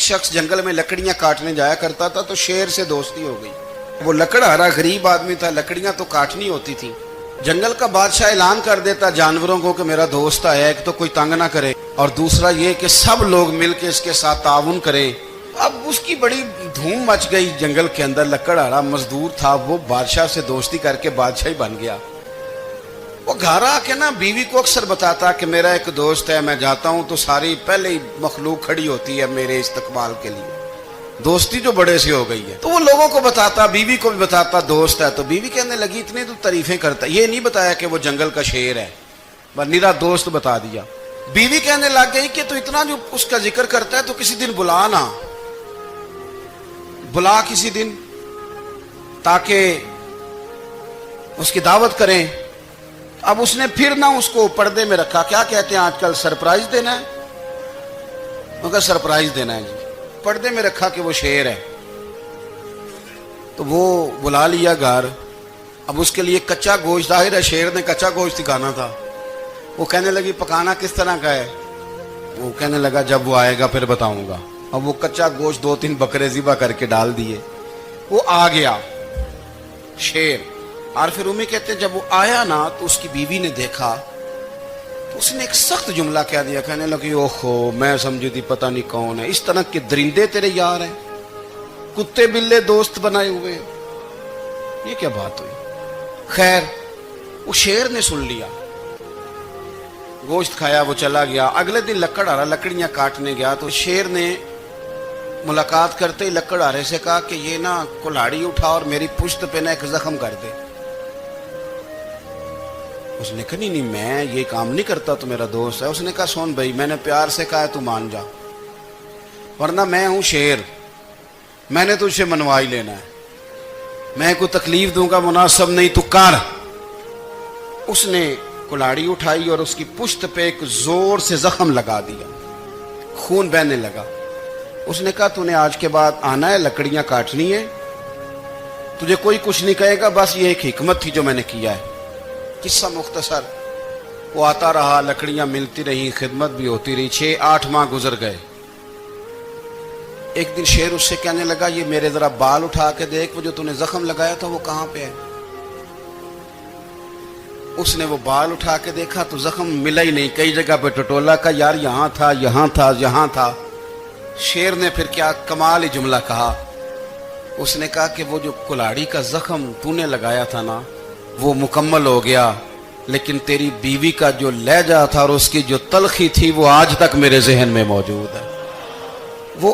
شخص جنگل میں لکڑیاں کاٹنے جایا کرتا تھا تو شیر سے دوستی ہو گئی. وہ لکڑہارا غریب آدمی تھا, لکڑیاں تو کاٹنی ہوتی تھی. جنگل کا بادشاہ اعلان کر دیتا جانوروں کو کہ میرا دوست آیا ہے, ایک تو کوئی تنگ نہ کرے اور دوسرا یہ کہ سب لوگ مل کے اس کے ساتھ تعاون کریں. اب اس کی بڑی دھوم مچ گئی جنگل کے اندر. لکڑہارا مزدور تھا, وہ بادشاہ سے دوستی کر کے بادشاہ ہی بن گیا. وہ گھر آ کے نا بیوی کو اکثر بتاتا کہ میرا ایک دوست ہے, میں جاتا ہوں تو ساری پہلے ہی مخلوق کھڑی ہوتی ہے میرے استقبال کے لیے, دوستی جو بڑے سے ہو گئی ہے. تو وہ لوگوں کو بتاتا, بیوی کو بھی بتاتا دوست ہے. تو بیوی کہنے لگی اتنی تو تعریفیں کرتا, یہ نہیں بتایا کہ وہ جنگل کا شیر ہے, بس نیرا دوست بتا دیا. بیوی کہنے لگ گئی کہ تو اتنا جو اس کا ذکر کرتا ہے تو کسی دن بلا نا, بلا کسی دن تاکہ اس کی دعوت کریں. اب اس نے پھر نہ اس کو پردے میں رکھا, کیا کہتے ہیں آج کل سرپرائز دینا ہے, مگر سرپرائز دینا ہے جی, پردے میں رکھا کہ وہ شیر ہے. تو وہ بلا لیا گھر. اب اس کے لیے کچا گوشت, ظاہر ہے شیر نے کچا گوشت کھانا تھا. وہ کہنے لگی پکانا کس طرح کا ہے؟ وہ کہنے لگا جب وہ آئے گا پھر بتاؤں گا. اب وہ کچا گوشت 2-3 بکرے ذبح کر کے ڈال دیے. وہ آ گیا شیر. عارف رومی کہتے ہیں جب وہ آیا نا تو اس کی بیوی نے دیکھا تو اس نے ایک سخت جملہ کہہ دیا, کہنے لگی اوہو میں سمجھی تھی پتہ نہیں کون ہے, اس طرح کے درندے تیرے یار ہیں, کتے بلے دوست بنائے ہوئے ہیں, یہ کیا بات ہوئی؟ خیر وہ شیر نے سن لیا, گوشت کھایا, وہ چلا گیا. اگلے دن لکڑہارا لکڑیاں کاٹنے گیا تو شیر نے ملاقات کرتے ہی لکڑہارے سے کہا کہ یہ نا کلاڑی اٹھا اور میری پشت پہ نا ایک زخم کر دے. اس نے کہا نہیں میں یہ کام نہیں کرتا, تو میرا دوست ہے. اس نے کہا سن بھائی, میں نے پیار سے کہا ہے تو مان جا, ورنہ میں ہوں شیر, میں نے تجھ سے منوا ہی لینا ہے, میں کوئی تکلیف دوں گا مناسب نہیں, تو کر. اس نے کلاڑی اٹھائی اور اس کی پشت پہ ایک زور سے زخم لگا دیا, خون بہنے لگا. اس نے کہا تو نے آج کے بعد آنا ہے, لکڑیاں کاٹنی ہے, تجھے کوئی کچھ نہیں کہے گا, بس یہ ایک حکمت تھی جو میں نے کیا ہے. قصہ مختصر. وہ آتا رہا, لکڑیاں ملتی رہی, خدمت بھی ہوتی رہی. 6-8 ماہ گزر گئے. ایک دن شیر اس سے کہنے لگا یہ میرے ذرا بال اٹھا کے دیکھ, وہ جو تو نے زخم لگایا تھا وہ کہاں پہ ہے؟ اس نے وہ بال اٹھا کے دیکھا تو زخم ملا ہی نہیں, کئی جگہ پہ ٹٹولا کا یار یہاں تھا یہاں تھا یہاں تھا. شیر نے پھر کیا کمال ہی جملہ کہا. اس نے کہا کہ وہ جو کلاڑی کا زخم تو نے لگایا تھا نا وہ مکمل ہو گیا, لیکن تیری بیوی کا جو لہجہ تھا اور اس کی جو تلخی تھی وہ آج تک میرے ذہن میں موجود ہے. وہ